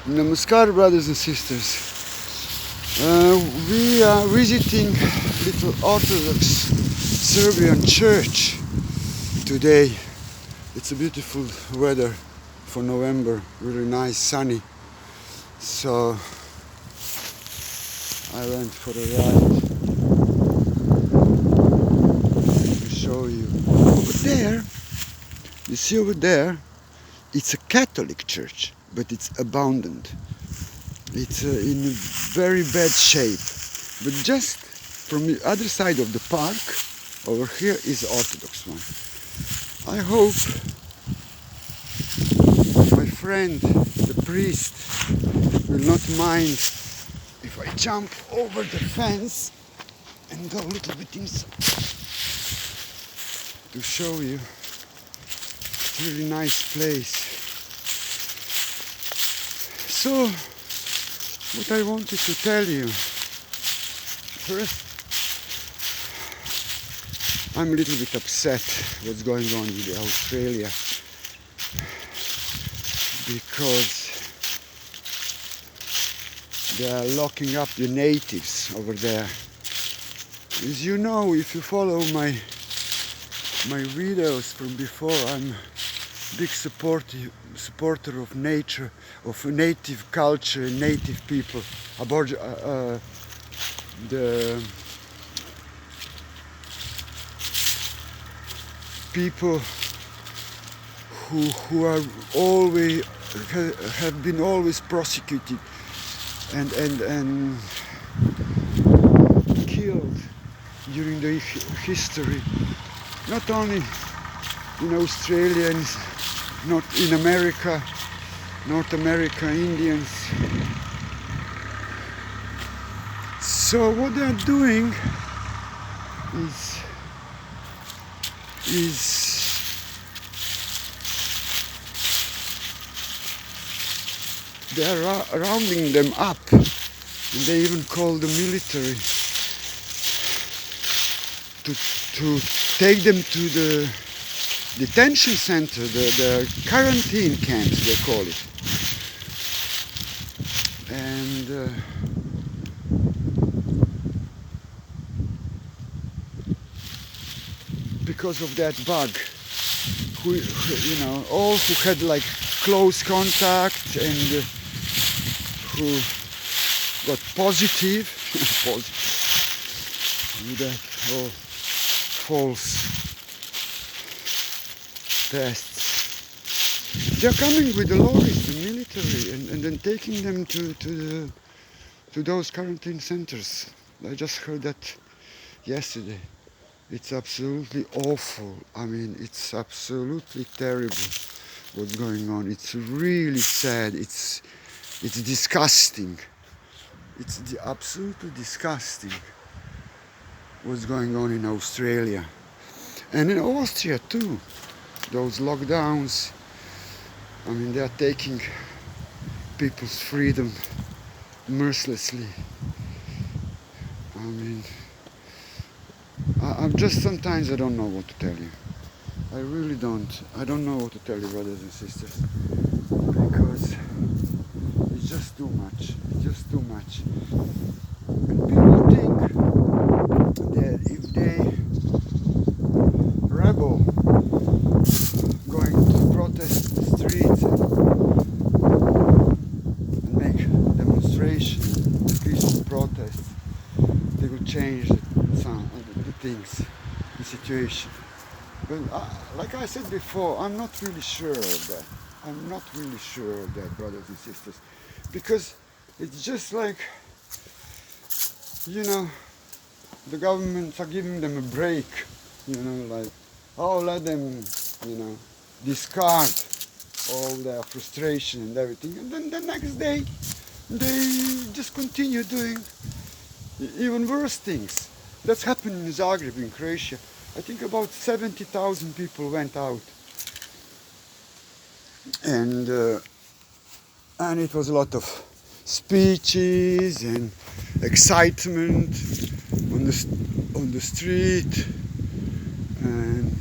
Namaskar, brothers and sisters. We are visiting little Orthodox Serbian church today. It's a beautiful weather for November, really nice, sunny. So I went for a ride to show you. Over there, you see over there, it's a Catholic church, but it's abandoned. It's in very bad shape. But just from the other side of the park, over here is the Orthodox one. I hope my friend, the priest, will not mind if I jump over the fence and go a little bit inside to show you. Really nice place. So, what I wanted to tell you, first, I'm a little bit upset what's going on with Australia, because they are locking up the natives over there. As you know, if you follow my videos from before, I'm a big supporter of nature, of native culture and native people, the people who are always have been always prosecuted and killed during the history, not only in Australia and not in America, North America, Indians. So what they are doing is they are rounding them up, and they even call the military to take them to the detention center, the quarantine camps they call it. And because of that bug, all who had like close contact and who got positive with that whole false tests, they're coming with the lorries, the military, and then taking them to those quarantine centers. I just heard that yesterday. It's absolutely awful. I mean, it's absolutely terrible what's going on. It's really sad. It's disgusting. It's absolutely disgusting what's going on in Australia and in Austria too. Those lockdowns, I mean, they are taking people's freedom mercilessly. I mean, I'm just, sometimes I don't know what to tell you. I really don't. I don't know what to tell you, brothers and sisters, because it's just too much. It's just too much. And people think that if they rebel, going to protest in the streets and make demonstrations, peaceful protests, they will change the things, the situation. But like I said before, I'm not really sure of that. I'm not really sure of that, brothers and sisters, because it's just like, the governments are giving them a break, like, oh, let them, discard all their frustration and everything, and then the next day they just continue doing even worse things. That's happened in Zagreb, in Croatia. I think about 70,000 people went out, and it was a lot of speeches and excitement on the street, and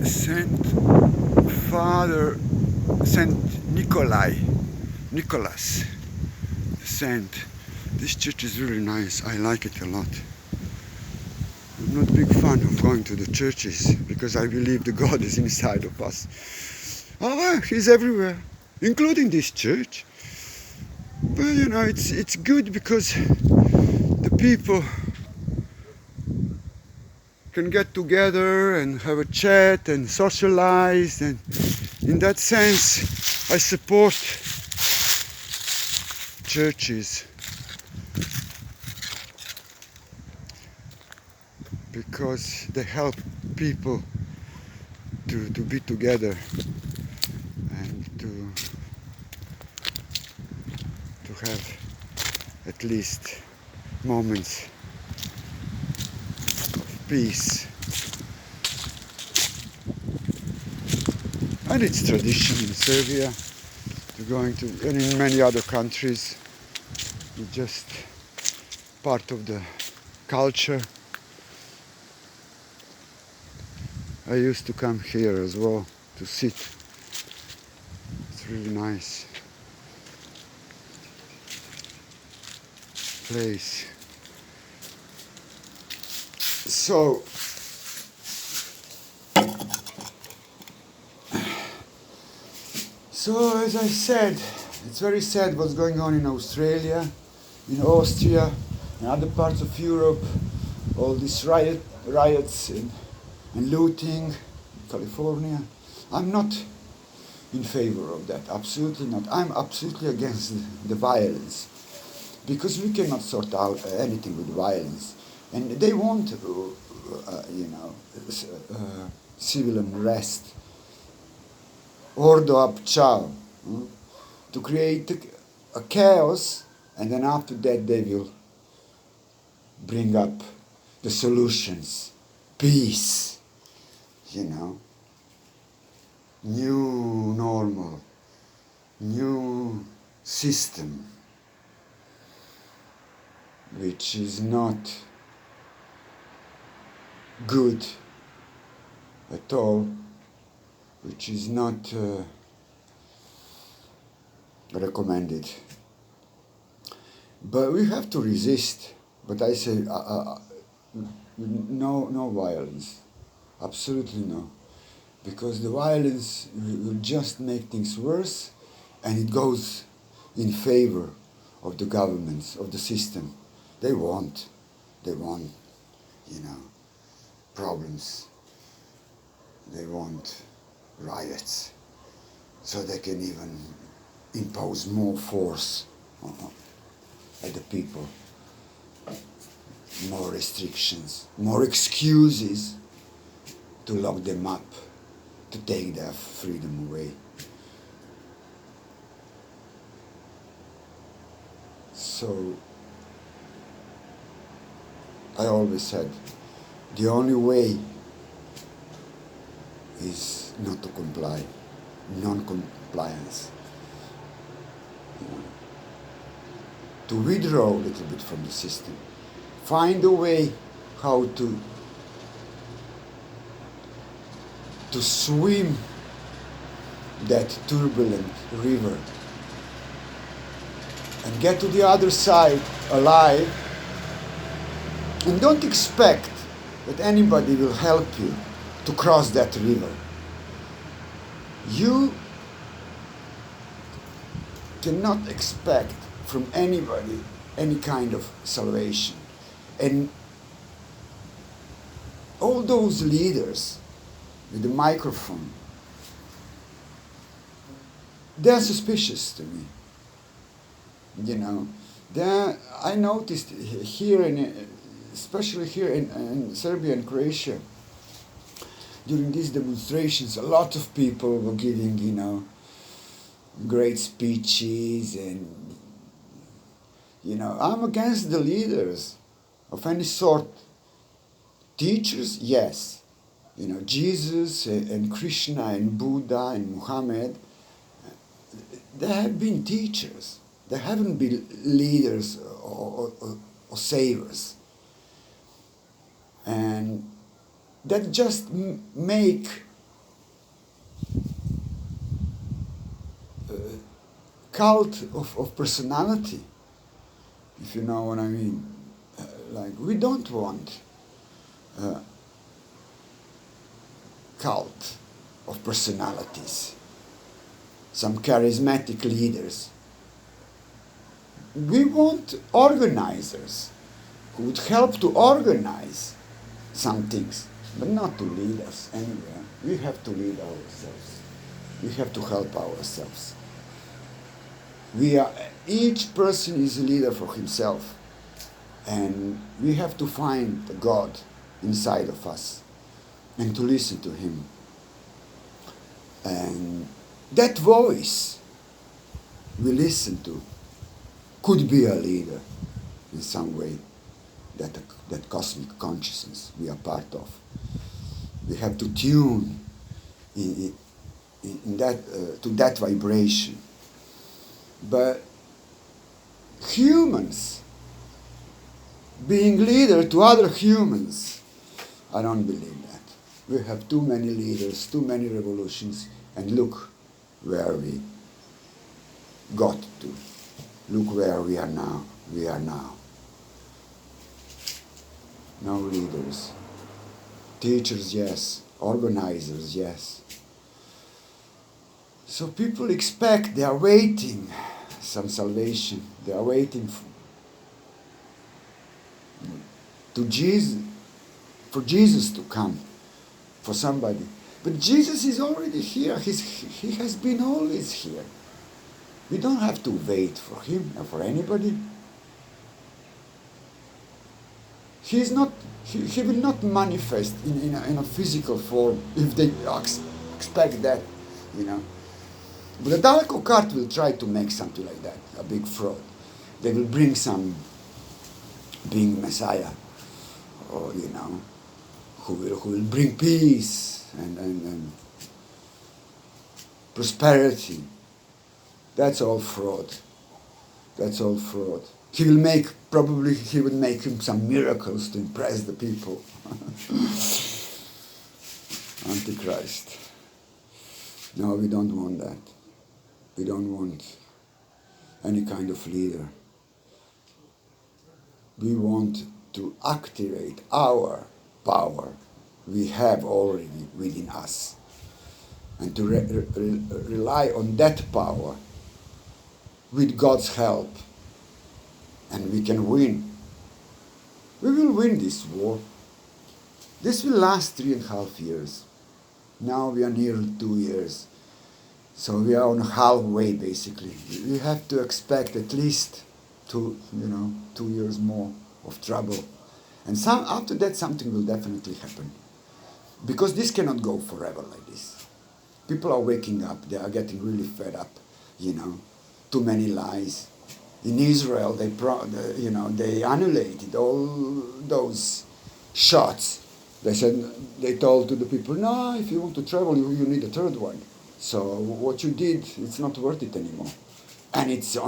Saint Father Saint Nicholas, the saint. This church is really nice. I like it a lot. I'm not a big fan of going to the churches because I believe the God is inside of us. However, He's everywhere, including this church. But you know, it's good because the people can get together and have a chat and socialize, and in that sense I support churches because they help people to be together and to have at least moments of peace. And it's tradition in Serbia to going to, and in many other countries, it's just part of the culture. I used to come here as well to sit. It's really nice place. So as I said, it's very sad what's going on in Australia, in Austria, and other parts of Europe. All these riots and looting in California. I'm not in favor of that, absolutely not. I'm absolutely against the violence, because we cannot sort out anything with violence. And they want, civil unrest, Orthodox, to create a chaos, and then after that they will bring up the solutions, peace, new normal, new system, which is not good at all, which is not recommended. But we have to resist. But I say no violence, absolutely no, because the violence will just make things worse, and it goes in favor of the governments, of the system. They want, problems. They want riots, so they can even impose more force at the people, more restrictions, more excuses to lock them up, to take their freedom away. So I always said the only way is not to comply, non-compliance. To withdraw a little bit from the system, find a way how to swim that turbulent river and get to the other side alive, and don't expect that anybody will help you to cross that river. You cannot expect from anybody any kind of salvation. And all those leaders with the microphone, they're suspicious to me. I noticed here, especially here in Serbia and Croatia, during these demonstrations, a lot of people were giving, great speeches, and I'm against the leaders of any sort. Teachers, yes, Jesus and Krishna and Buddha and Muhammad, they have been teachers. They haven't been leaders or savers. And that just make cult of personality, if you know what I mean. Like, we don't want a cult of personalities, some charismatic leaders. We want organizers who would help to organize some things, but not to lead us anywhere. We have to lead ourselves. We have to help ourselves. Each person is a leader for himself, and we have to find the God inside of us and to listen to Him. And that voice we listen to could be a leader in some way, that cosmic consciousness we are part of. We have to tune in that, to that vibration. But humans being leader to other humans, I don't believe that. We have too many leaders, too many revolutions, and look where we got to. Look where we are now. We are now. No leaders. Teachers, yes. Organizers, yes. So people expect, they are waiting some salvation. They are waiting for Jesus to come, for somebody. But Jesus is already here. He has been always here. We don't have to wait for Him or for anybody. He will not manifest in a physical form if they expect that, you know. But the dark occult will try to make something like that, a big fraud. They will bring some being Messiah, or you know, who will bring peace and prosperity. That's all fraud. That's all fraud. He will make him some miracles to impress the people. Antichrist. No, we don't want that. We don't want any kind of leader. We want to activate our power we have already within us, and to rely on that power with God's help, and we can win. We will win this war. This will last 3.5 years. Now we are near 2 years. So we are on halfway, basically. We have to expect at least 2 years more of trouble. And after that, something will definitely happen. Because this cannot go forever like this. People are waking up. They are getting really fed up, you know. Too many lies. In Israel, they annihilated all those shots. They told to the people, no, if you want to travel, you need a third one. So what you did, it's not worth it anymore. And it's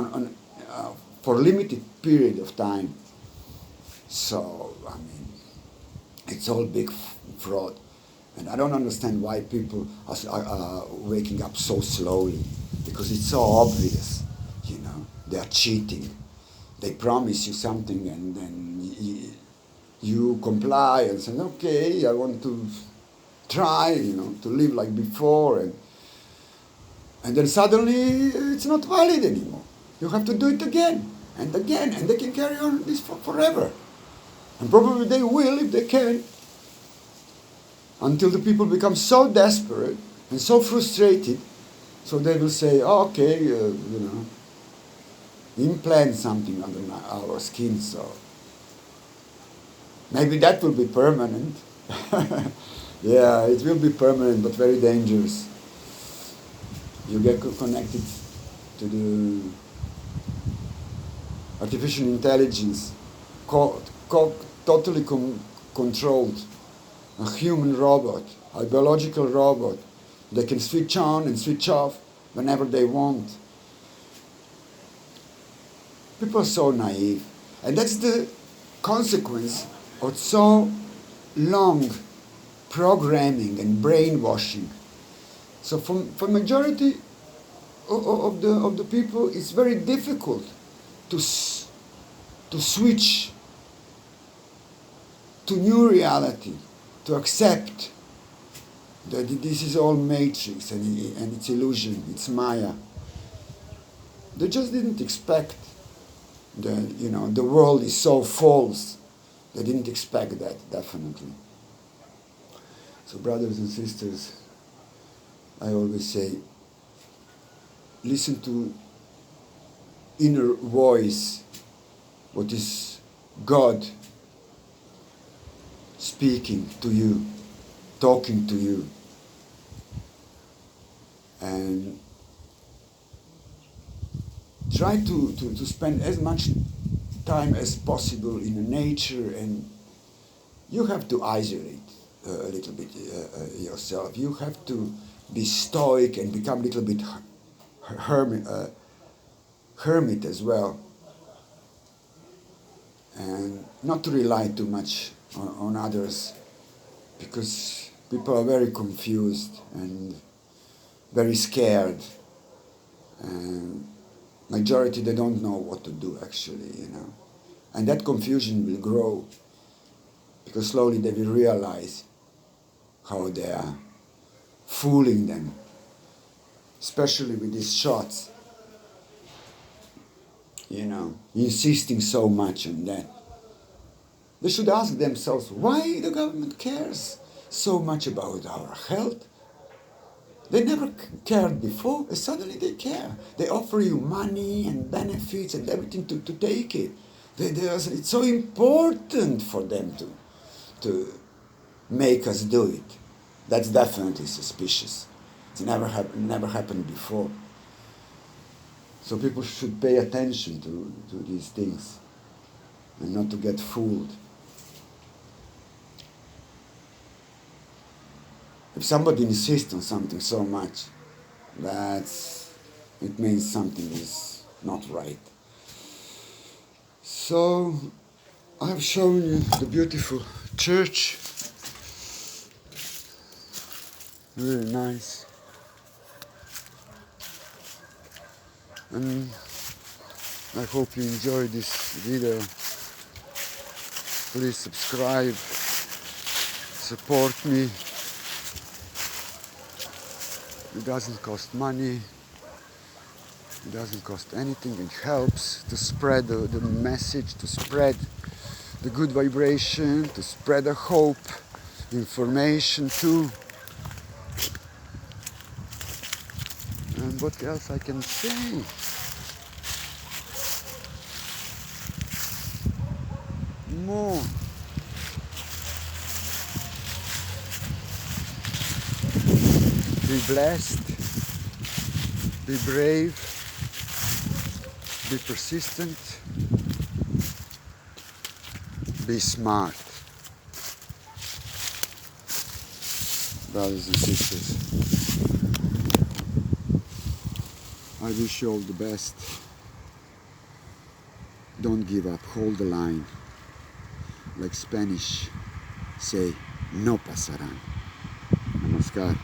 for a limited period of time. So, I mean, it's all big fraud. And I don't understand why people are waking up so slowly. Because it's so obvious, you know. They are cheating. They promise you something and then you comply and say, okay, I want to try, you know, to live like before. And then suddenly it's not valid anymore. You have to do it again and again, and they can carry on this forever. And probably they will if they can, until the people become so desperate and so frustrated, so they will say, oh, okay, implant something under our skin, so maybe that will be permanent. Yeah, it will be permanent, but very dangerous. You get connected to the artificial intelligence, totally controlled, a human robot, a biological robot. They can switch on and switch off whenever they want. People are so naive. And that's the consequence of so long programming and brainwashing. So for majority of the people, it's very difficult to switch to new reality, to accept that this is all matrix and it's illusion, it's Maya. They just didn't expect the world is so false. They didn't expect that, definitely. So brothers and sisters, I always say, listen to inner voice, what is God speaking to you, talking to you. And try to spend as much time as possible in nature, and you have to isolate a little bit yourself. You have to be stoic and become a little bit hermit as well, and not to rely too much on others, because people are very confused and very scared, and majority, they don't know what to do, actually, and that confusion will grow, because slowly they will realize how they are fooling them, especially with these shots, insisting so much on that. They should ask themselves why the government cares so much about our health. They never cared before, and suddenly they care. They offer you money and benefits and everything to take it. It's so important for them to make us do it. That's definitely suspicious. It's never happened before. So people should pay attention to these things and not to get fooled. If somebody insists on something so much, it means something is not right. So I've shown you the beautiful church. Really nice. And I hope you enjoyed this video. Please subscribe, support me. It doesn't cost money, it doesn't cost anything. It helps to spread the message, to spread the good vibration, to spread the hope, information too. And what else I can say? More. Be blessed, be brave, be persistent, be smart. Brothers and sisters, I wish you all the best. Don't give up, hold the line. Like Spanish say, no pasarán. Namaskar.